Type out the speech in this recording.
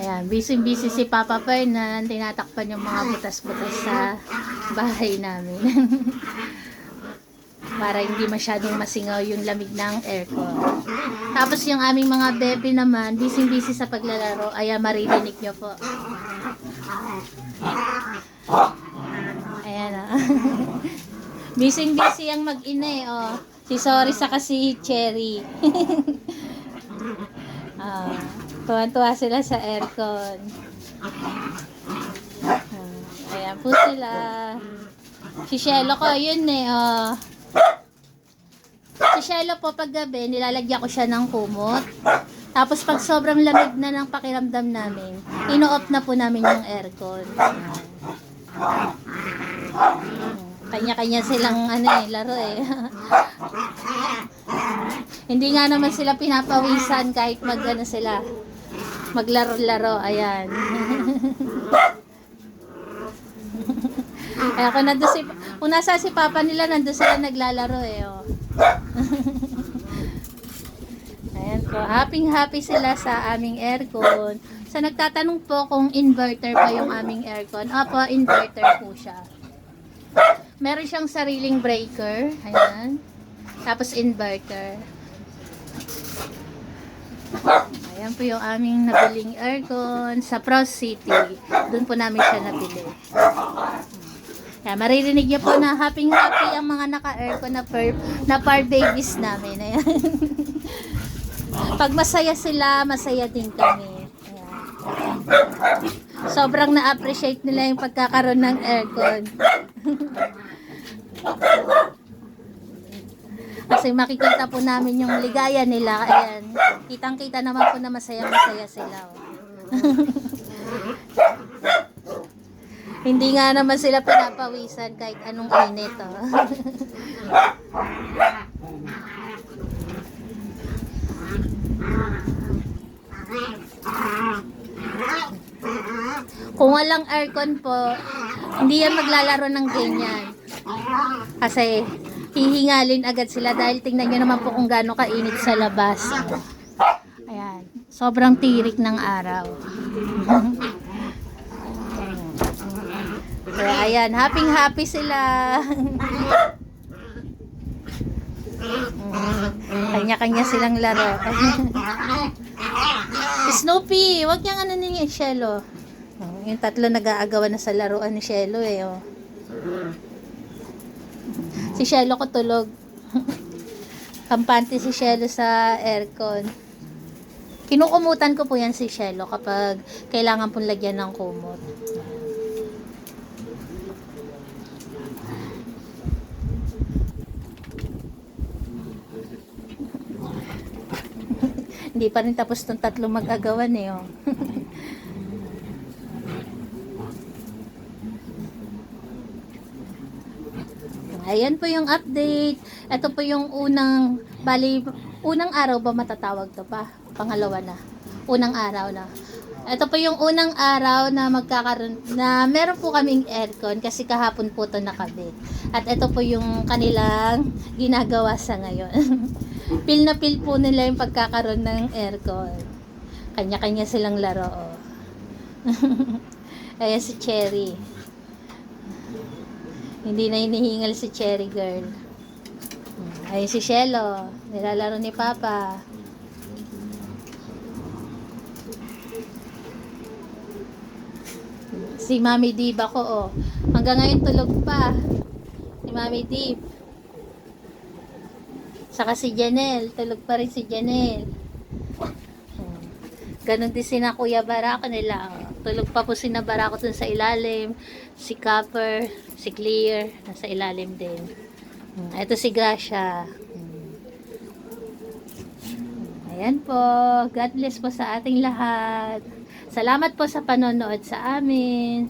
Ayan, busy-busy si Papa Fernan, tinatakpan yung mga butas-butas sa bahay namin. Para hindi masyadong masingaw yung lamig ng aircon. Tapos yung aming mga bebe naman, busy-busy sa paglalaro. Ayan, maririnig nyo po. Ayan o. Busy-busy ang mag-ina eh, oh. Si Sorry sa kasi Cherry. Tuwan-tuwa sila sa aircon. Ayan po sila. Si Shelo ko, yun eh, oh. Si Shelo po paggabi, nilalagyan ko siya ng kumot. Tapos pag sobrang lamig na ng pakiramdam namin, ino-off na po namin yung aircon. Kanya-kanya silang laro eh. Hindi nga naman sila pinapawisan kahit sila. Maglaro-laro, ayan. Kaya kung nasa si Papa nila, nandun sila naglalaro eh. Oh. Ayan po, happy sila sa aming aircon. So nagtatanong po kung inverter pa yung aming aircon. Opo, inverter po siya. Meron siyang sariling breaker. Ayan. Tapos inverter. Ayan po yung aming nabiling aircon sa Pros City. Doon po namin siya nabili. Ayan, maririnig niyo po na happy ang mga naka-aircon na par babies namin. Ayan. Pag masaya sila, masaya din kami. Ayan. Sobrang na-appreciate nila yung pagkakaroon ng aircon. Kasi makikita po namin yung ligaya nila. Ayan. Kitang-kita naman po na masaya-masaya sila. Hindi nga naman sila pinapawisan kahit anong init. Kung walang aircon po, hindi yan maglalaro ng ganyan. Kasi hihingalin agad sila dahil tingnan nyo naman po kung gaano kainit sa labas. Ayan. Sobrang tirik ng araw. Kaya ayan, happy sila. Kanya-kanya silang laro. Snoopy, wag niyang ni Shelo. Yung tatlo nag-aagawan na sa laruan ni Shelo eh. Oh. Si Shelo ko tulog. Kampante si Shelo sa aircon. Kinukumutan ko po yan si Shelo kapag kailangan pong lagyan ng kumot. Hindi pa rin tapos tong tatlong mag-agawan eh. Oh. Ayan po yung update. Ito po yung unang araw ba matatawag to pa? Pangalawa na. Unang araw na. Ito po yung unang araw na meron po kaming aircon kasi kahapon po to nakabit. At ito po yung kanilang ginagawa sa ngayon. Feel na feel po nila yung pagkakaroon ng aircon. Kanya-kanya silang laro. Oh. Ayan si Cherry. Hindi na hinihingal si Cherry girl. Ayan si Shelo. Nilalaro ni Papa. Si Mami Dib ako oh. Hanggang ngayon tulog pa. Si Mami Dib. Saka si Janelle. Tulog pa rin si Janelle. Ganon din sina Kuya Barako nila. Tulog pa po sina Barako dun sa ilalim. Si Copper, si Clear, nasa ilalim din. Ito si Gracia. Ayan po. God bless po sa ating lahat. Salamat po sa panonood sa amin.